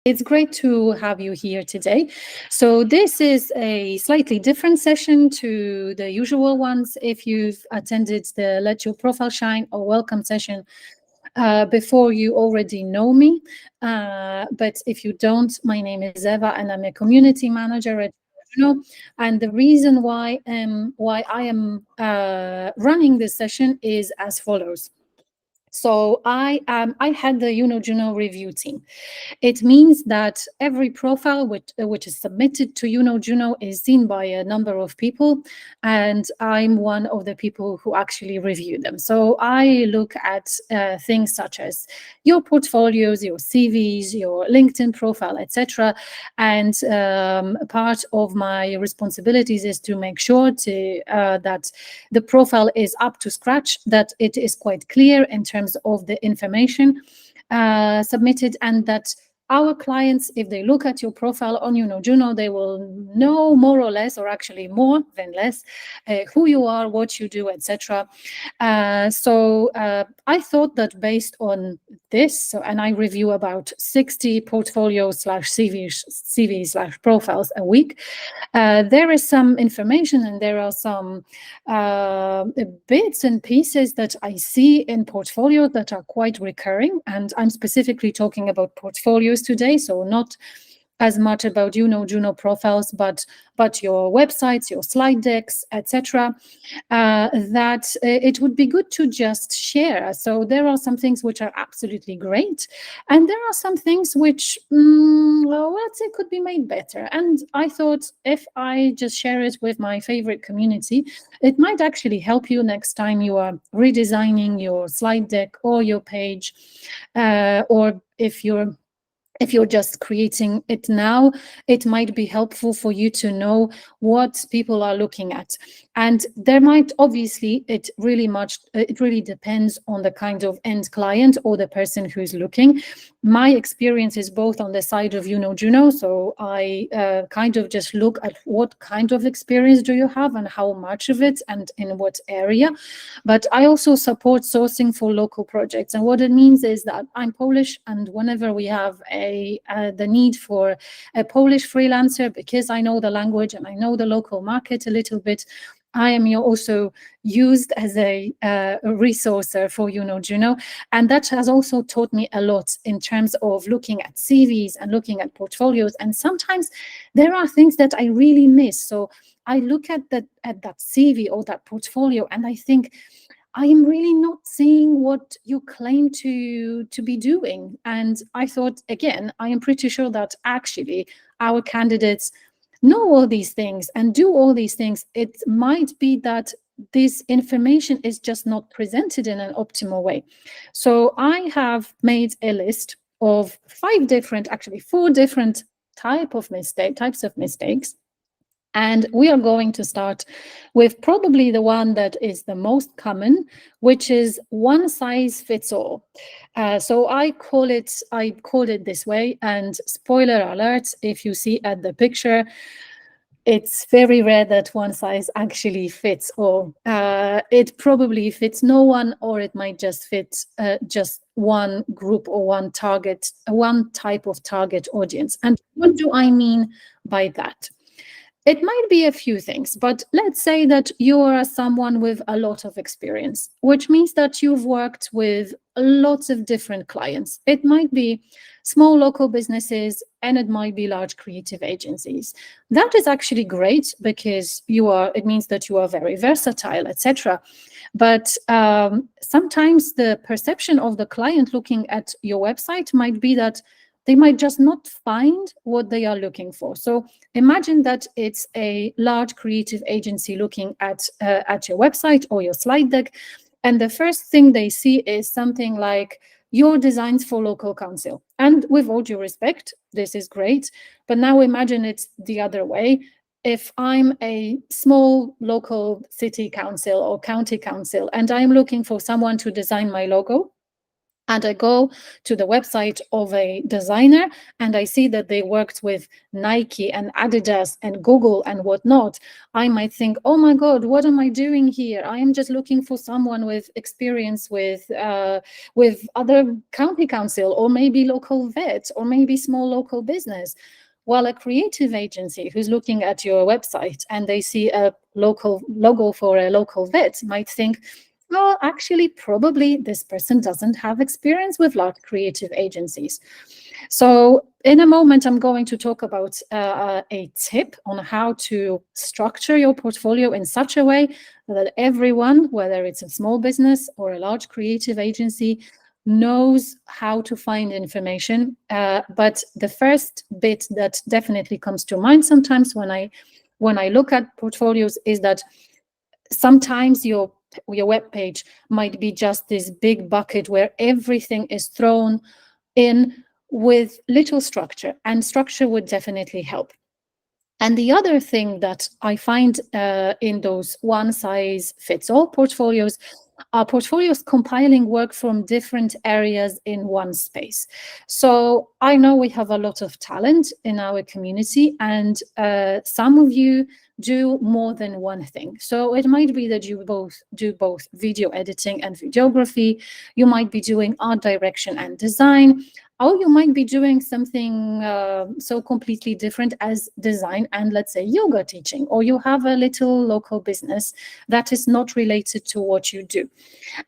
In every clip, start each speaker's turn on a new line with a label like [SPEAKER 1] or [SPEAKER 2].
[SPEAKER 1] It's great to have you here today. So this is a slightly different session to the usual ones. If you've attended the Let Your Profile Shine or Welcome session before, you already know me. But if you don't, my name is Eva and I'm a community manager at Juno. And the reason why I am running this session is as follows. So I had the Juno review team. It means that every profile which is submitted to Juno is seen by a number of people, and I'm one of the people who actually review them. So I look at things such as your portfolios, your CVs, your LinkedIn profile, etc. And part of my responsibilities is to make sure that the profile is up to scratch, that it is quite clear in terms of the information submitted, and that our clients, if they look at your profile on Juno, they will know more or less, or actually more than less, who you are, what you do, etc. So I thought that based on this, and I review about 60 portfolios slash CVs slash profiles a week, there is some information and there are some bits and pieces that I see in portfolios that are quite recurring. And I'm specifically talking about portfolios today, so not as much about Juno profiles, but your websites, your slide decks, etc. That it would be good to just share. So there are some things which are absolutely great, and there are some things which, well, let's say, could be made better. And I thought if I just share it with my favorite community, it might actually help you next time you are redesigning your slide deck or your page, or if you're just creating it now, it might be helpful for you to know what people are looking at. And there might, obviously, it really depends on the kind of end client or the person who's looking. My experience is both on the side of Juno, so I kind of just look at what kind of experience do you have and how much of it and in what area. But I also support sourcing for local projects. And what it means is that I'm Polish, and whenever we have the need for a Polish freelancer, because I know the language and I know the local market a little bit, I am also used as a resourcer for Juno, and that has also taught me a lot in terms of looking at CVs and looking at portfolios. And sometimes there are things that I really miss. So I look at that CV or that portfolio, and I think, I am really not seeing what you claim to be doing. And I thought, again, I am pretty sure that actually our candidates know all these things and do all these things. It might be that this information is just not presented in an optimal way. So I have made a list of 4 different types of mistakes. And we are going to start with probably the one that is the most common, which is one size fits all. So I called it this way. And spoiler alert, if you see at the picture, it's very rare that one size actually fits all. It probably fits no one, or it might just fit just one group or one type of target audience. And what do I mean by that? It might be a few things, but let's say that you are someone with a lot of experience, which means that you've worked with lots of different clients. It might be small local businesses, and it might be large creative agencies. That is actually great, because it means that you are very versatile, etc. But sometimes the perception of the client looking at your website might be that they might just not find what they are looking for. So imagine that it's a large creative agency looking at your website or your slide deck, and the first thing they see is something like your designs for local council. And with all due respect, this is great, but now imagine it's the other way. If I'm a small local city council or county council and I'm looking for someone to design my logo, and I go to the website of a designer and I see that they worked with Nike and Adidas and Google and whatnot, I might think, oh my God, what am I doing here? I am just looking for someone with experience with other county council, or maybe local vets, or maybe small local business. While a creative agency who's looking at your website and they see a local logo for a local vet might think, well, actually, probably this person doesn't have experience with large creative agencies. So in a moment, I'm going to talk about a tip on how to structure your portfolio in such a way that everyone, whether it's a small business or a large creative agency, knows how to find information. But the first bit that definitely comes to mind sometimes when I look at portfolios is that sometimes your web page might be just this big bucket where everything is thrown in with little structure, and structure would definitely help. And the other thing that I find in those one-size-fits-all portfolios are portfolios compiling work from different areas in one space. So I know we have a lot of talent in our community, and some of you do more than one thing. So it might be that you do both video editing and videography. You might be doing art direction and design. Or you might be doing something so completely different as design and, let's say, yoga teaching, or you have a little local business that is not related to what you do.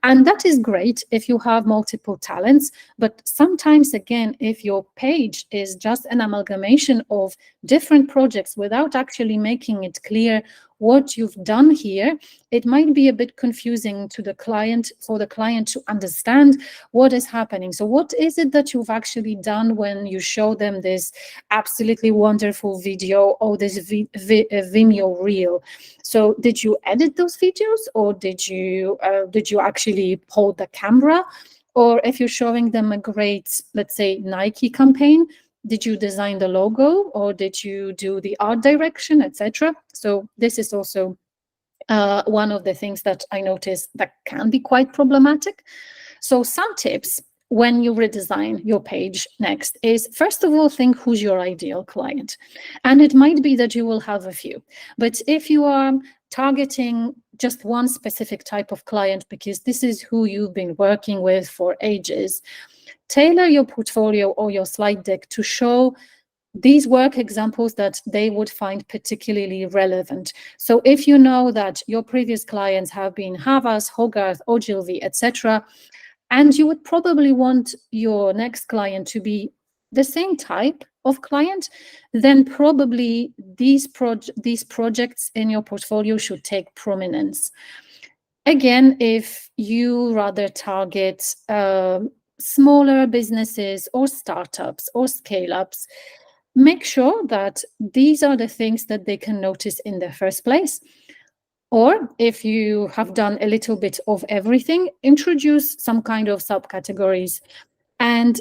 [SPEAKER 1] And that is great if you have multiple talents, but sometimes, again, if your page is just an amalgamation of different projects without actually making it clear what you've done here, it might be a bit confusing to the client, for the client to understand what is happening. So what is it that you've actually done when you show them this absolutely wonderful video or this Vimeo reel? So did you edit those videos, or did you actually hold the camera? Or if you're showing them a great, let's say, Nike campaign, did you design the logo, or did you do the art direction, etc.? So this is also one of the things that I notice that can be quite problematic. So some tips when you redesign your page next is, first of all, think who's your ideal client. And it might be that you will have a few, but if you are targeting just one specific type of client because this is who you've been working with for ages, tailor your portfolio or your slide deck to show these work examples that they would find particularly relevant. So if you know that your previous clients have been Havas, Hogarth, Ogilvy, etc., and you would probably want your next client to be the same type of client, then probably these projects in your portfolio should take prominence. Again, if you rather target smaller businesses or startups or scale-ups, make sure that these are the things that they can notice in the first place. Or if you have done a little bit of everything, introduce some kind of subcategories and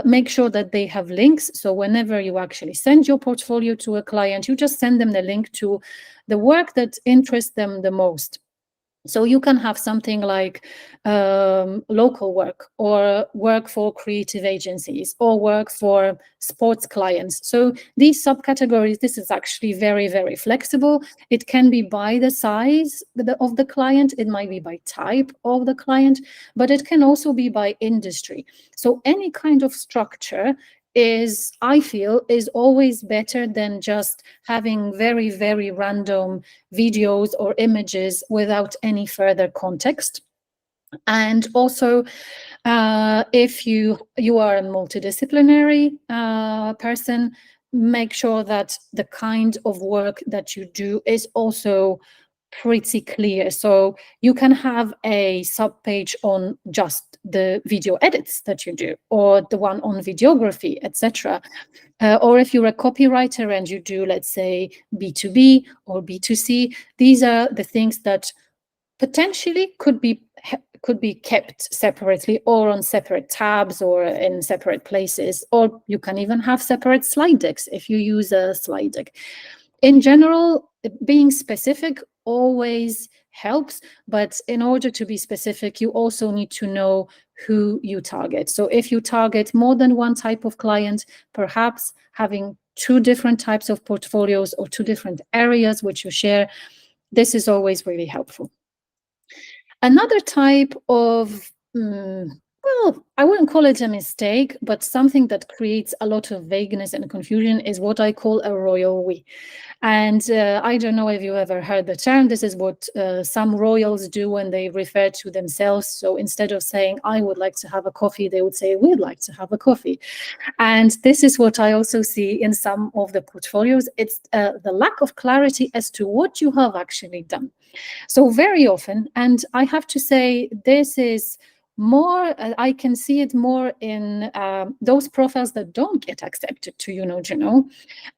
[SPEAKER 1] make sure that they have links. So whenever you actually send your portfolio to a client, you just send them the link to the work that interests them the most. So you can have something like local work, or work for creative agencies, or work for sports clients. So these subcategories, this is actually very, very flexible. It can be by the size of the client, it might be by type of the client, but it can also be by industry. So any kind of structure is, I feel, is always better than just having very, very random videos or images without any further context. And also, if you are a multidisciplinary person, make sure that the kind of work that you do is also pretty clear. So you can have a sub-page on just the video edits that you do, or the one on videography, etc. Or if you're a copywriter and you do, let's say, B2B or B2C, these are the things that potentially could be kept separately, or on separate tabs, or in separate places, or you can even have separate slide decks if you use a slide deck. In general, being specific always helps, but in order to be specific, you also need to know who you target. So if you target more than one type of client, perhaps having 2 different types of portfolios or 2 different areas which you share, this is always really helpful. Another type of, well, I wouldn't call it a mistake, but something that creates a lot of vagueness and confusion is what I call a royal we. And I don't know if you ever heard the term. This is what some royals do when they refer to themselves. So instead of saying, I would like to have a coffee, they would say, we'd like to have a coffee. And this is what I also see in some of the portfolios. It's the lack of clarity as to what you have actually done. So very often, and I have to say, this is more, I can see it more in those profiles that don't get accepted to Juno.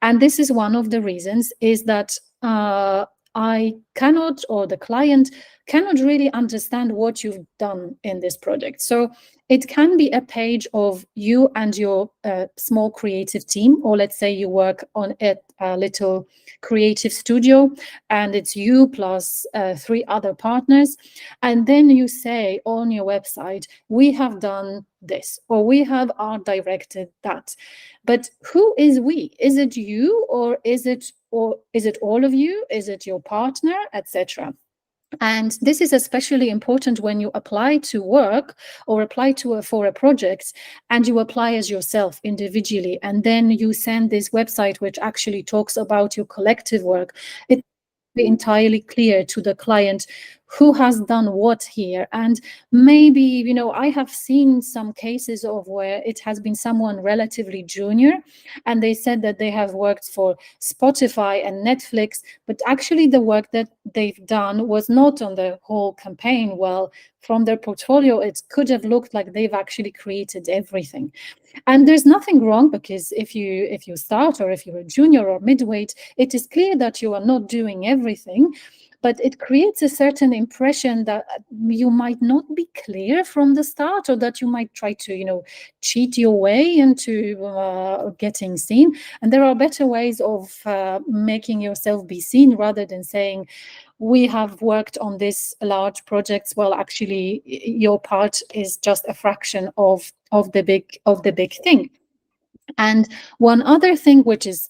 [SPEAKER 1] And this is one of the reasons, is that I cannot, or the client cannot really understand what you've done in this project. So it can be a page of you and your small creative team, or let's say you work on a little creative studio and it's you plus 3 other partners. And then you say on your website, we have done this, or we have art directed that. But who is we? Is it you, or is it all of you? Is it your partner, etc.? And this is especially important when you apply to work or apply for a project, and you apply as yourself individually, and then you send this website which actually talks about your collective work. It's entirely clear to the client who has done what here. And maybe, I have seen some cases of where it has been someone relatively junior, and they said that they have worked for Spotify and Netflix, but actually the work that they've done was not on the whole campaign. Well, from their portfolio, it could have looked like they've actually created everything. And there's nothing wrong, because if you start, or if you're a junior or midweight, it is clear that you are not doing everything. But it creates a certain impression that you might not be clear from the start, or that you might try to, cheat your way into getting seen. And there are better ways of making yourself be seen, rather than saying, we have worked on this large projects. Well, actually, your part is just a fraction of the big thing. And one other thing which is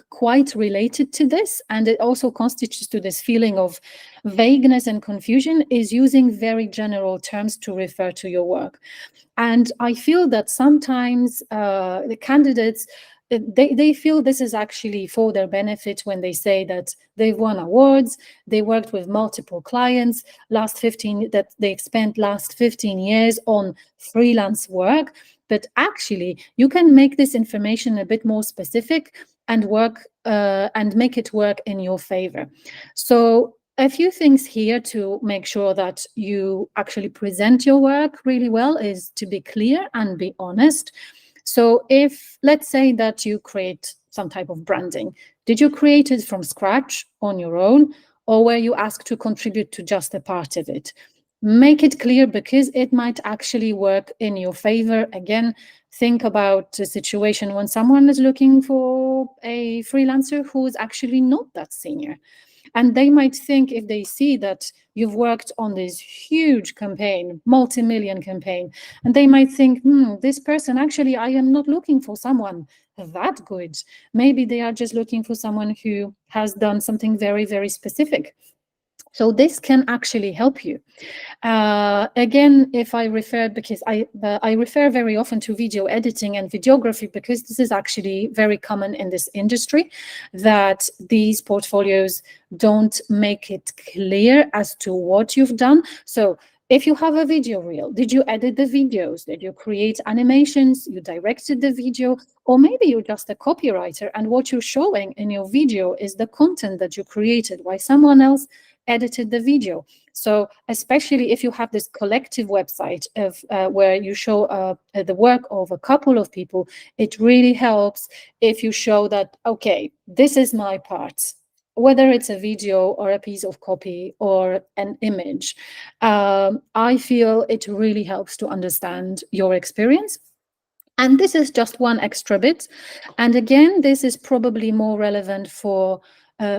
[SPEAKER 1] quite related to this, and it also constitutes to this feeling of vagueness and confusion, is using very general terms to refer to your work. And I feel that sometimes the candidates, they feel this is actually for their benefit when they say that they've won awards, they worked with multiple clients, that they've spent last 15 years on freelance work. But actually, you can make this information a bit more specific and make it work in your favor. So a few things here to make sure that you actually present your work really well is to be clear and be honest. So if, let's say that you create some type of branding, did you create it from scratch on your own, or were you asked to contribute to just a part of it? Make it clear, because it might actually work in your favor. Again, think about a situation when someone is looking for a freelancer who is actually not that senior. And they might think, if they see that you've worked on this huge campaign, multi-million campaign, and they might think, this person, actually, I am not looking for someone that good. Maybe they are just looking for someone who has done something very, very specific. So this can actually help you. Again, if I refer, because I refer very often to video editing and videography, because this is actually very common in this industry, that these portfolios don't make it clear as to what you've done. So if you have a video reel, did you edit the videos? Did you create animations? You directed the video? Or maybe you're just a copywriter, and what you're showing in your video is the content that you created, while someone else edited the video. So especially if you have this collective website of where you show the work of a couple of people, it really helps if you show that, okay, this is my part, whether it's a video or a piece of copy or an image. I feel it really helps to understand your experience. And this is just one extra bit. And again, this is probably more relevant for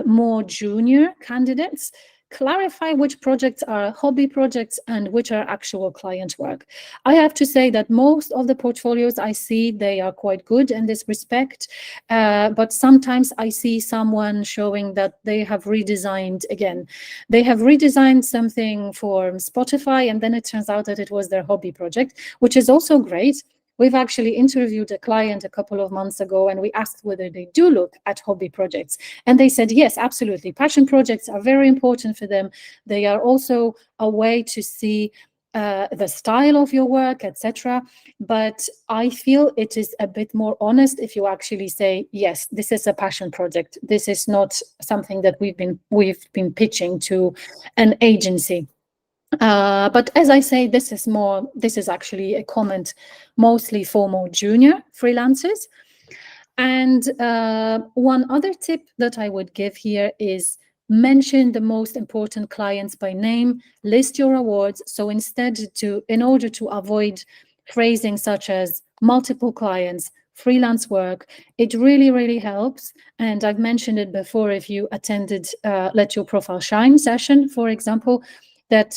[SPEAKER 1] more junior candidates, clarify which projects are hobby projects and which are actual client work. I have to say that most of the portfolios I see, they are quite good in this respect, but sometimes I see someone showing that they have redesigned again. They have redesigned something for Spotify, and then it turns out that it was their hobby project, which is also great. We've actually interviewed a client a couple of months ago, and we asked whether they do look at hobby projects. And they said, yes, absolutely. Passion projects are very important for them. They are also a way to see the style of your work, etc. But I feel it is a bit more honest if you actually say, yes, this is a passion project. This is not something that we've been pitching to an agency. But as I say, this is actually a comment mostly for more junior freelancers. And one other tip that I would give here is mention the most important clients by name, list your awards. So in order to avoid phrasing such as multiple clients, freelance work, it really, really helps. And I've mentioned it before, if you attended Let Your Profile Shine session, for example, that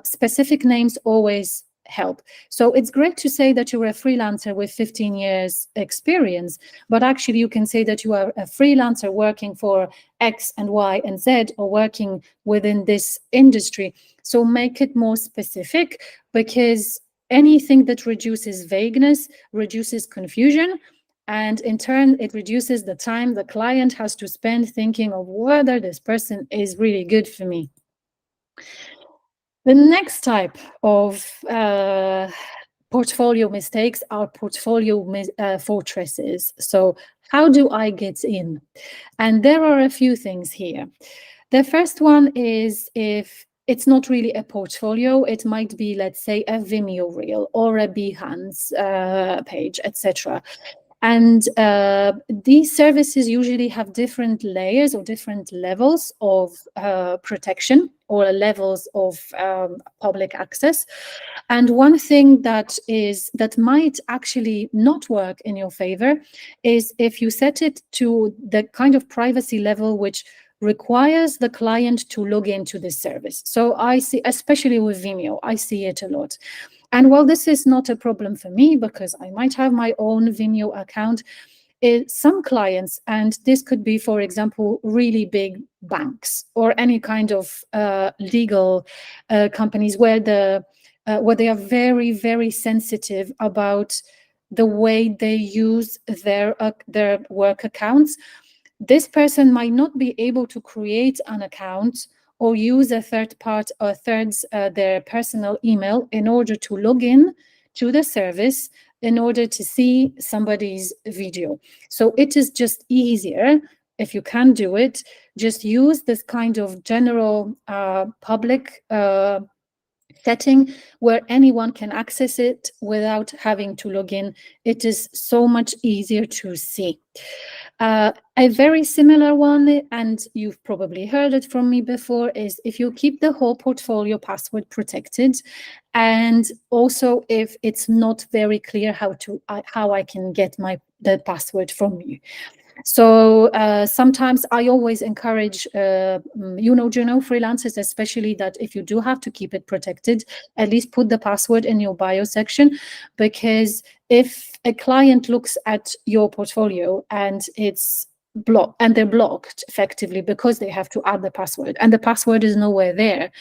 [SPEAKER 1] specific names always help. So it's great to say that you're a freelancer with 15 years experience, but actually you can say that you are a freelancer working for X and Y and Z, or working within this industry. So make it more specific, because anything that reduces vagueness reduces confusion. And in turn, it reduces the time the client has to spend thinking of whether this person is really good for me. The next type of portfolio mistakes are portfolio fortresses. So how do I get in? And there are a few things here. The first one is, if it's not really a portfolio, it might be, let's say, a Vimeo reel or a Behance page, etc. And these services usually have different layers or different levels of protection, or levels of public access. And one thing that might actually not work in your favor is if you set it to the kind of privacy level which requires the client to log into this service. So I see, especially with Vimeo, I see it a lot. And while this is not a problem for me, because I might have my own Vimeo account, some clients, and this could be, for example, really big banks or any kind of legal companies where they are very, very sensitive about the way they use their work accounts. This person might not be able to create an account or use a their personal email in order to log in to the service in order to see somebody's video. So it is just easier, if you can do it, just use this kind of general public setting where anyone can access it without having to log in. It is so much easier to see. A very similar one, and you've probably heard it from me before, is if you keep the whole portfolio password protected, and also if it's not very clear how I can get the password from you. So sometimes I always encourage Juno freelancers, especially, that if you do have to keep it protected, at least put the password in your bio section, because if a client looks at your portfolio and it's blocked, and they're blocked effectively because they have to add the password and the password is nowhere there,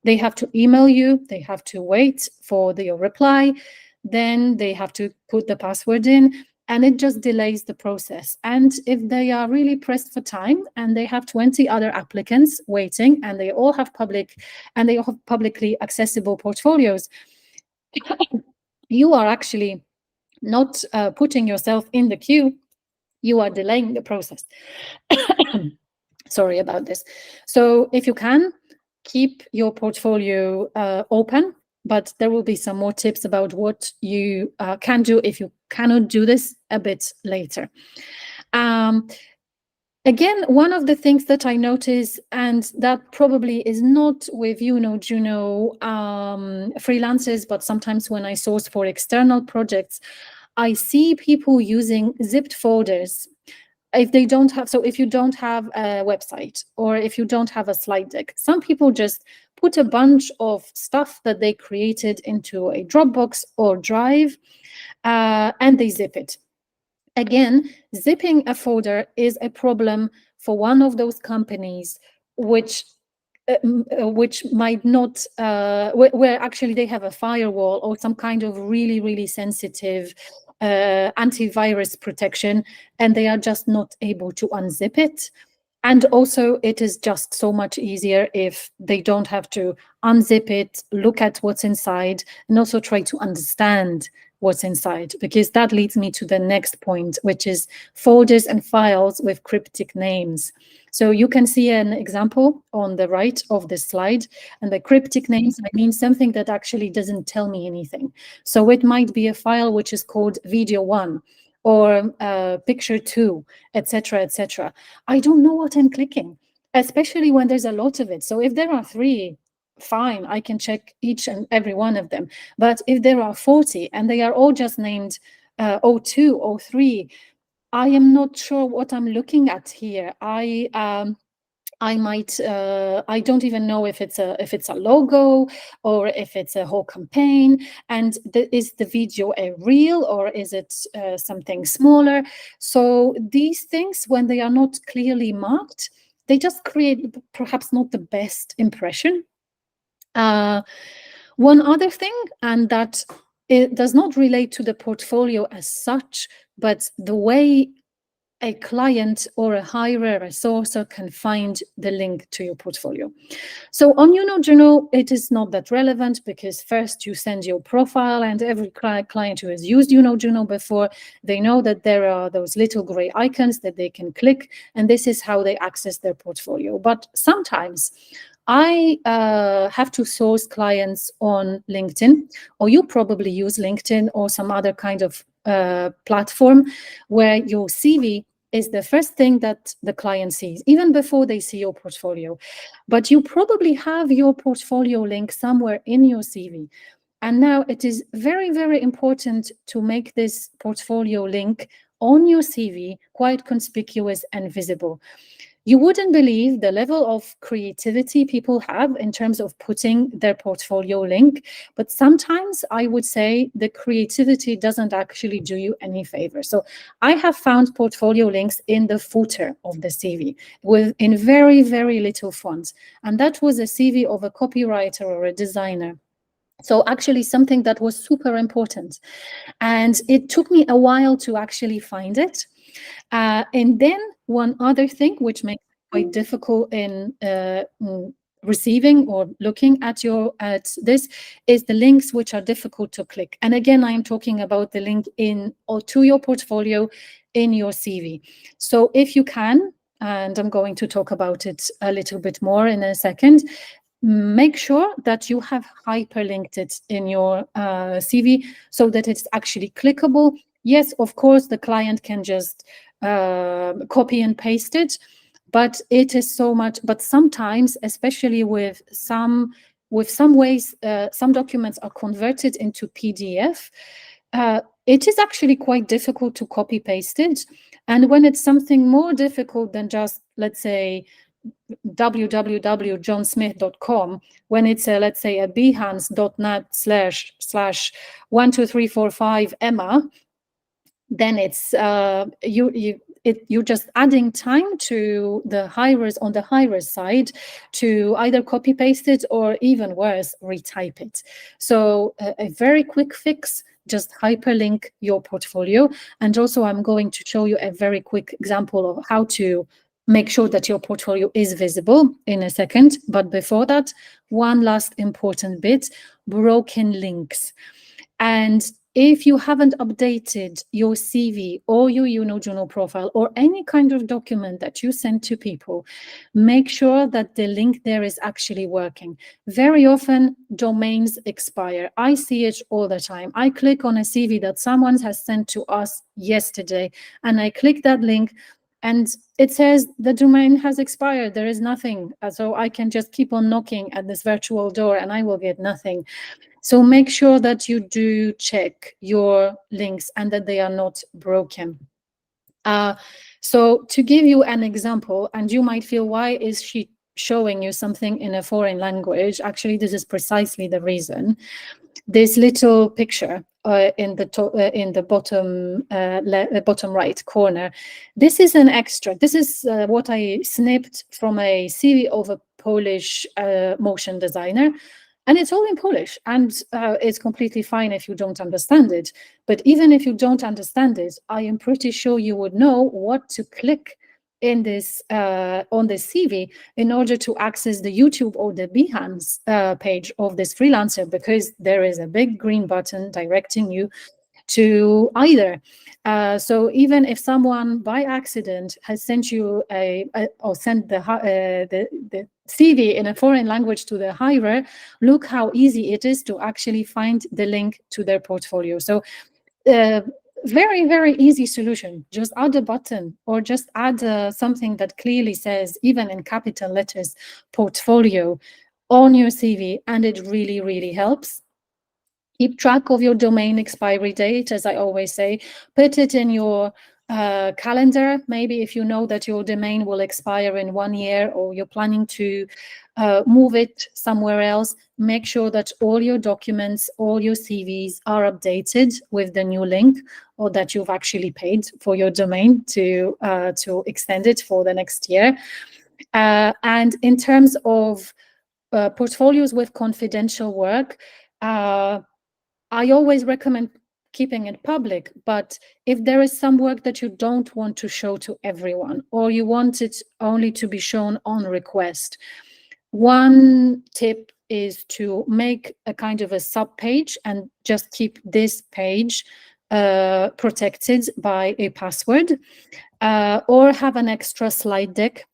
[SPEAKER 1] they have to email you, they have to wait for your reply, then they have to put the password in, and it just delays the process. And if they are really pressed for time and they have 20 other applicants waiting, and they all have publicly accessible portfolios, you are actually not putting yourself in the queue, you are delaying the process. Sorry about this. So if you can, keep your portfolio open, but there will be some more tips about what you can do if you cannot do this a bit later. Again, one of the things that I notice, and that probably is not with Juno freelancers, but sometimes when I source for external projects, I see people using zipped folders. if they don't have, so if you don't have a website or if you don't have a slide deck, some people just put a bunch of stuff that they created into a Dropbox or Drive, and they zip it. Again, zipping a folder is a problem for one of those companies which might not, where actually they have a firewall or some kind of really sensitive antivirus protection, and they are just not able to unzip it. And also, it is just so much easier if they don't have to unzip it, look at what's inside, and also try to understand what's inside, because that leads me to the next point, which is folders and files with cryptic names. So you can see an example on the right of this slide, and the cryptic names, I mean something that actually doesn't tell me anything. So it might be a file which is called video 1 or picture 2, etc., etc. I don't know what I'm clicking, especially when there's a lot of it. So if there are 3, fine, I can check each and every one of them. But if there are 40 and they are all just named 02, 03, I am not sure what I'm looking at here. I might, I don't even know if it's a logo or if it's a whole campaign. And is the video a reel or is it something smaller? So these things, when they are not clearly marked, they just create perhaps not the best impression. One other thing, and that it does not relate to the portfolio as such, but the way a client or a hirer, a sourcer can find the link to your portfolio. So on Journal, it is not that relevant because first you send your profile, and every client who has used Journal before, they know that there are those little gray icons that they can click, and this is how they access their portfolio. But sometimes I have to source clients on LinkedIn, or you probably use LinkedIn or some other kind of platform where your CV is the first thing that the client sees, even before they see your portfolio. But you probably have your portfolio link somewhere in your CV. And now it is very important to make this portfolio link on your CV quite conspicuous and visible. You wouldn't believe the level of creativity people have in terms of putting their portfolio link, but sometimes I would say the creativity doesn't actually do you any favor. So I have found portfolio links in the footer of the CV in very little font. And that was a CV of a copywriter or a designer. So actually something that was super important. And it took me a while to actually find it. And then one other thing which makes it quite difficult in receiving or looking at this is the links which are difficult to click. And again, I am talking about the link in or to your portfolio in your CV. So if you can, and I'm going to talk about it a little bit more in a second, make sure that you have hyperlinked it in your CV so that it's actually clickable. Yes, of course, the client can just copy and paste it, but it is so much. But sometimes, especially with some ways, some documents are converted into PDF. It is actually quite difficult to copy paste it. And when it's something more difficult than just, let's say, www.johnsmith.com, when it's a, let's say, a behance.net/12345 Emma, then it's you're just adding time to the hirers on the hirers side to either copy paste it or even worse, retype it. So a very quick fix, just hyperlink your portfolio. And also I'm going to show you a very quick example of how to make sure that your portfolio is visible in a second. But before that, one last important bit, broken links. And if you haven't updated your CV or your Journal profile or any kind of document that you send to people, make sure that the link there is actually working. Very often, domains expire. I see it all the time. I click on a CV that someone has sent to us yesterday, and I click that link, and it says the domain has expired. There is nothing. So I can just keep on knocking at this virtual door and I will get nothing. So make sure that you do check your links and that they are not broken. So to give you an example, and you might feel, why is she showing you something in a foreign language? Actually, this is precisely the reason. This little picture in the bottom right corner, this is an extra. This is what I snipped from a CV of a Polish motion designer. And it's all in Polish, and it's completely fine if you don't understand it. But even if you don't understand it, I am pretty sure you would know what to click in this on this CV in order to access the YouTube or the Behance page of this freelancer, because there is a big green button directing you to either. So even if someone by accident has sent you or sent the CV in a foreign language to the hirer, look how easy it is to actually find the link to their portfolio. So very, very easy solution. Just add a button, or just add something that clearly says, even in capital letters, portfolio on your CV, and it really, really helps. Keep track of your domain expiry date, as I always say. Put it in your calendar. Maybe if you know that your domain will expire in 1 year, or you're planning to move it somewhere else, make sure that all your documents, all your CVs are updated with the new link, or that you've actually paid for your domain to extend it for the next year. And in terms of portfolios with confidential work, I always recommend keeping it public, but if there is some work that you don't want to show to everyone, or you want it only to be shown on request, one tip is to make a kind of a sub-page and just keep this page protected by a password, or have an extra slide deck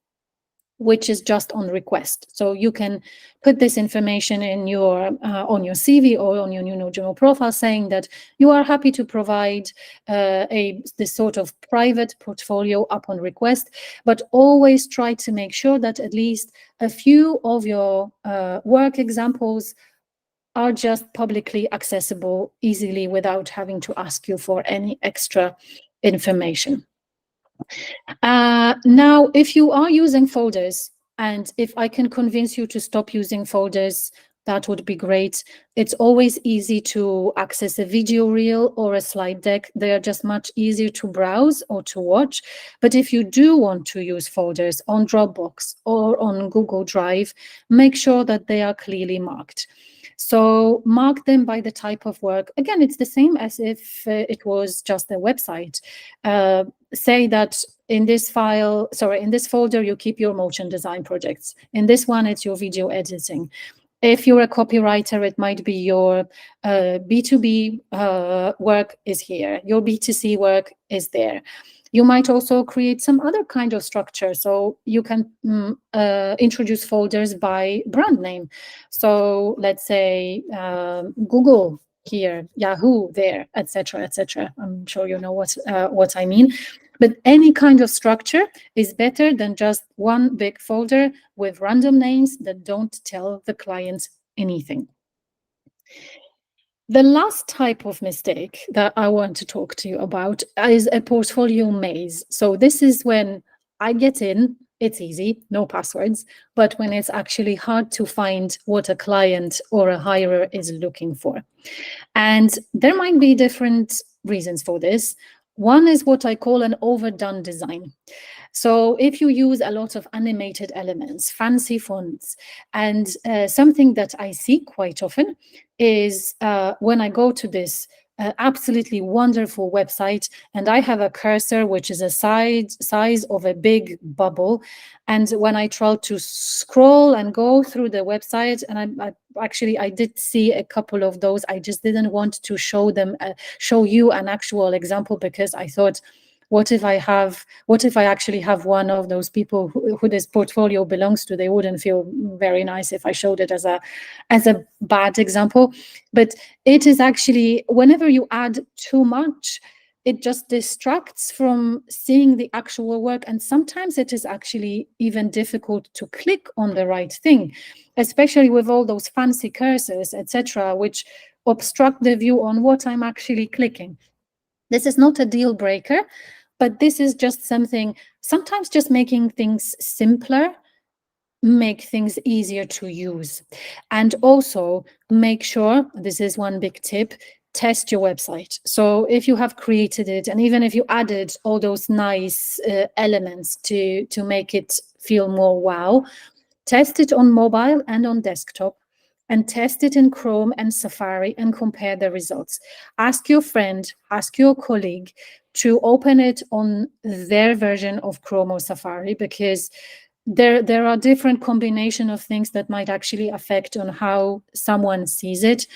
[SPEAKER 1] which is just on request. So you can put this information in your on your CV or on your journal profile, saying that you are happy to provide this sort of private portfolio upon request, but always try to make sure that at least a few of your work examples are just publicly accessible easily, without having to ask you for any extra information. Now, if you are using folders, and if I can convince you to stop using folders, that would be great. It's always easy to access a video reel or a slide deck. They are just much easier to browse or to watch. But if you do want to use folders on Dropbox or on Google Drive, make sure that they are clearly marked. So mark them by the type of work. Again, it's the same as if it was just a website. Say that in this folder, you keep your motion design projects. In this one, it's your video editing. If you're a copywriter, it might be your B2B work is here. Your B2C work is there. You might also create some other kind of structure. So you can introduce folders by brand name. So let's say Google here, Yahoo there, etc., etc. I'm sure you know what I mean. But any kind of structure is better than just one big folder with random names that don't tell the client anything. The last type of mistake that I want to talk to you about is a portfolio maze. So this is when I get in, it's easy, no passwords, but when it's actually hard to find what a client or a hirer is looking for. And there might be different reasons for this. One is what I call an overdone design. So if you use a lot of animated elements, fancy fonts, and something that I see quite often is when I go to this absolutely wonderful website, and I have a cursor which is a size of a big bubble, and when I try to scroll and go through the website, and I did see a couple of those, I just didn't want to show you an actual example, because I thought, what if I actually have one of those people who this portfolio belongs to? They wouldn't feel very nice if I showed it as a bad example. But it is actually, whenever you add too much, it just distracts from seeing the actual work. And sometimes it is actually even difficult to click on the right thing, especially with all those fancy cursors, etc., which obstruct the view on what I'm actually clicking. This is not a deal breaker, But this is just something, sometimes just making things simpler make things easier to use. And also make sure, this is one big tip, test your website. So if you have created it, and even if you added all those nice elements to make it feel more wow, test it on mobile and on desktop, and test it in Chrome and Safari and compare the results. Ask your friend, ask your colleague to open it on their version of Chrome or Safari, because there are different combination of things that might actually affect on how someone sees it.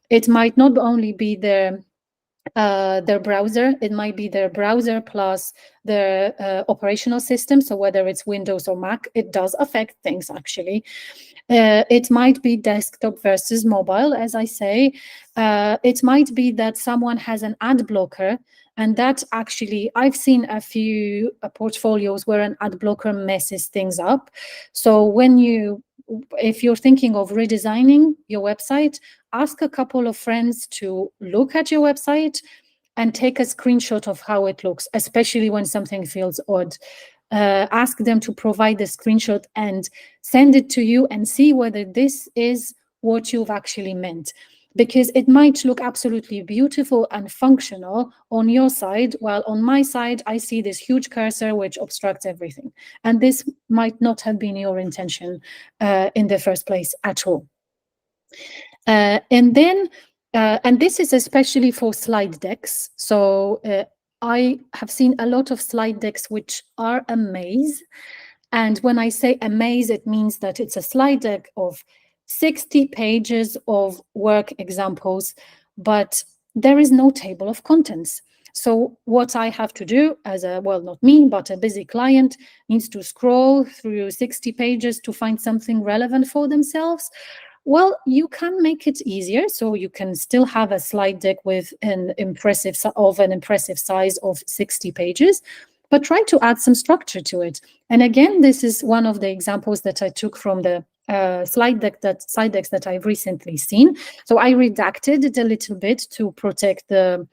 [SPEAKER 1] It might not only be their browser, it might be their browser plus their operational system. So whether it's Windows or Mac, it does affect things actually. It might be desktop versus mobile, as I say. It might be that someone has an ad blocker, and that actually, I've seen a few portfolios where an ad blocker messes things up. So if you're thinking of redesigning your website, ask a couple of friends to look at your website and take a screenshot of how it looks, especially when something feels odd. Ask them to provide the screenshot and send it to you, and see whether this is what you've actually meant. Because it might look absolutely beautiful and functional on your side, while on my side, I see this huge cursor which obstructs everything. And this might not have been your intention in the first place at all. And this is especially for slide decks. So I have seen a lot of slide decks which are a maze. And when I say a maze, it means that it's a slide deck of 60 pages of work examples, but there is no table of contents. So what I have to do as well, not me, but a busy client needs to scroll through 60 pages to find something relevant for themselves. Well, you can make it easier, so you can still have a slide deck with an impressive size of 60 pages, but try to add some structure to it. And again, this is one of the examples that I took from the slide decks that I've recently seen. So I redacted it a little bit to protect the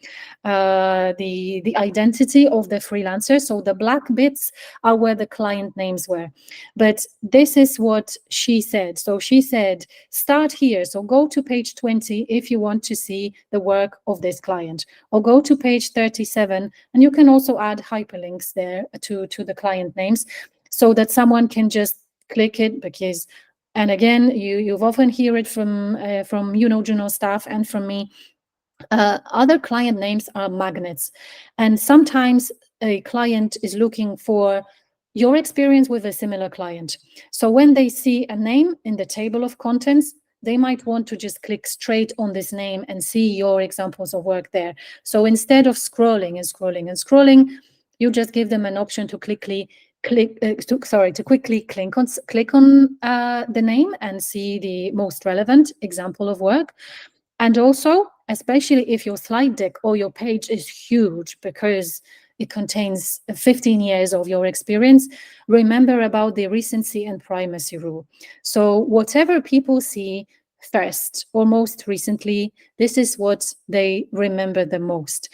[SPEAKER 1] identity of the freelancer. So the black bits are where the client names were. But this is what she said. So she said, start here. So go to page 20 if you want to see the work of this client, or go to page 37, and you can also add hyperlinks there to the client names, so that someone can just click it. Because, and again, you've often hear it from Juno staff and from me, other client names are magnets. And sometimes a client is looking for your experience with a similar client. So when they see a name in the table of contents, they might want to just click straight on this name and see your examples of work there. So instead of scrolling and scrolling and scrolling, you just give them an option to quickly click on the name and see the most relevant example of work. And also, especially if your slide deck or your page is huge because it contains 15 years of your experience, remember about the recency and primacy rule. So whatever people see first or most recently, this is what they remember the most.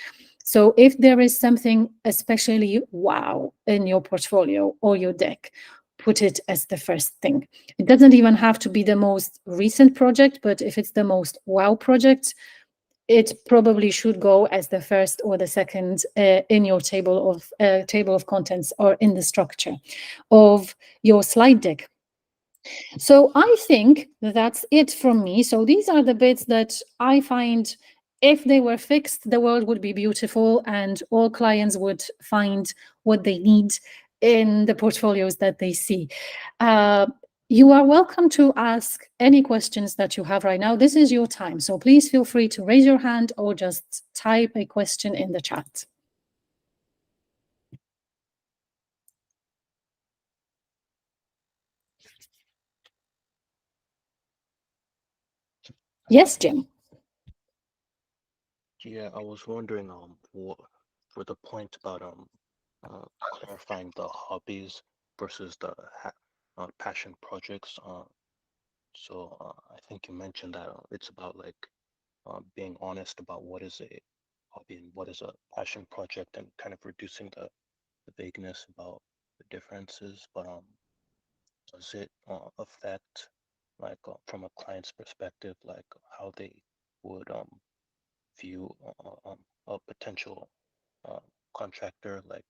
[SPEAKER 1] So if there is something especially wow in your portfolio or your deck, put it as the first thing. It doesn't even have to be the most recent project, but if it's the most wow project, it probably should go as the first or the second in your table of contents, or in the structure of your slide deck. So I think that's it from me. So these are the bits that I find, if they were fixed, the world would be beautiful and all clients would find what they need in the portfolios that they see. You are welcome to ask any questions that you have right now. This is your time. So please feel free to raise your hand or just type a question in the chat. Yes, Jim.
[SPEAKER 2] Yeah, I was wondering, what for the point about clarifying the hobbies versus the passion projects. I think you mentioned that it's about like being honest about what is a hobby and what is a passion project, and kind of reducing the vagueness about the differences, but does it affect like from a client's perspective, like how they would view a potential uh, contractor, like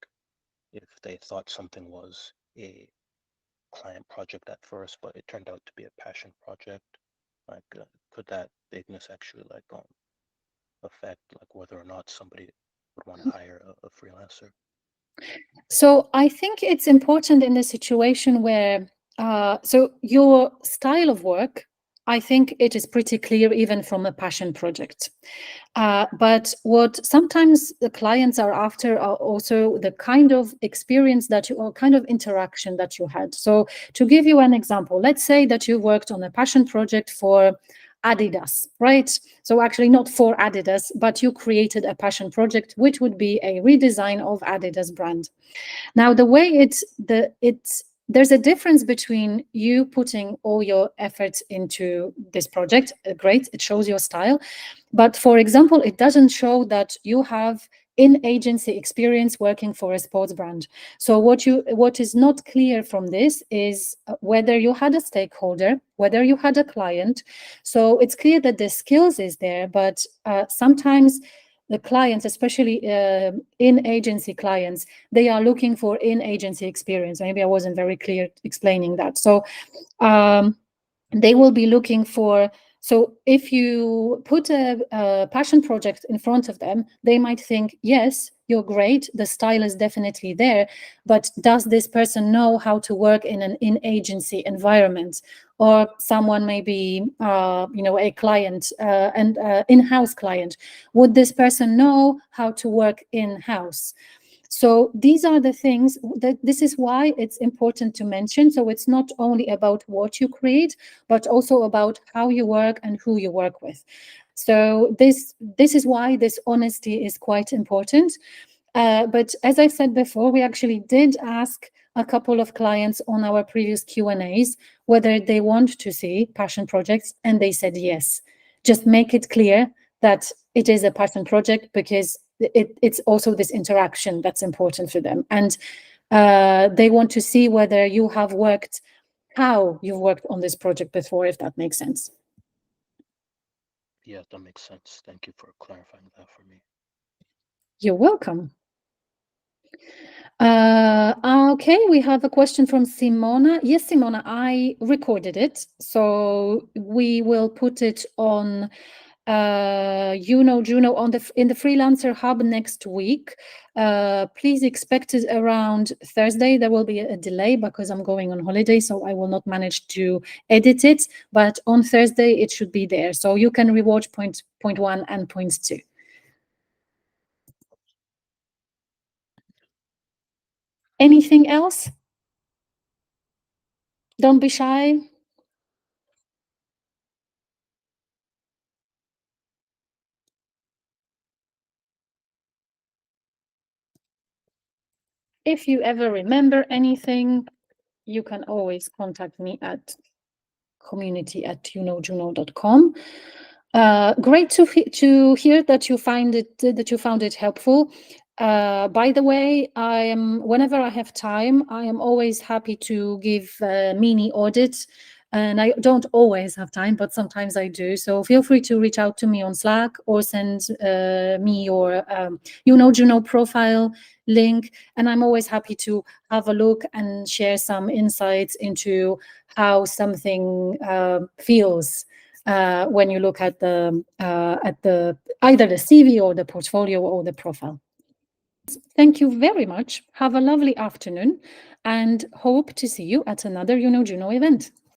[SPEAKER 2] if they thought something was a client project at first, but it turned out to be a passion project, like could that vagueness actually like affect like whether or not somebody would want to hire a freelancer?
[SPEAKER 1] So I think it's important in the situation where, so your style of work, I think it is pretty clear even from a passion project. But what sometimes the clients are after are also the kind of experience that you, or kind of interaction that you had. So to give you an example, let's say that you worked on a passion project for Adidas, right? So actually not for Adidas, but you created a passion project, which would be a redesign of Adidas brand. Now, the way it's there's a difference between you putting all your efforts into this project. Great, it shows your style. But for example, it doesn't show that you have in-agency experience working for a sports brand. So what is not clear from this is whether you had a stakeholder, whether you had a client. So it's clear that the skills is there, but sometimes the clients, especially in-agency clients, they are looking for in-agency experience. Maybe I wasn't very clear explaining that. So they will be looking for, so if you put a passion project in front of them, they might think, yes, you're great, the style is definitely there, but does this person know how to work in an in-agency environment? Or someone may be, a client, and in-house client. Would this person know how to work in-house? So these are the things that, this is why it's important to mention. So it's not only about what you create, but also about how you work and who you work with. So this is why this honesty is quite important. But as I said before, we actually did ask a couple of clients on our previous Q&As whether they want to see passion projects, and they said yes. Just make it clear that it is a passion project, because it's also this interaction that's important for them. And they want to see whether you have worked, how you've worked on this project before, if that makes sense.
[SPEAKER 2] Yeah, that makes sense. Thank you for clarifying that for me.
[SPEAKER 1] You're welcome. Okay, we have a question from Simona. Yes, Simona, I recorded it, so we will put it on Juno on in the Freelancer Hub next week. Please expect it around Thursday. There will be a delay because I'm going on holiday, so I will not manage to edit it. But on Thursday, it should be there, so you can rewatch point 1 and point 2. Anything else? Don't be shy. If you ever remember anything, you can always contact me at community@juno.com. Great to hear that you found it helpful. By the way, whenever I have time, I am always happy to give mini audits. And I don't always have time, but sometimes I do. So feel free to reach out to me on Slack or send me your Juno profile link. And I'm always happy to have a look and share some insights into how something feels when you look at the either the CV or the portfolio or the profile. Thank you very much. Have a lovely afternoon, and hope to see you at another Juno event.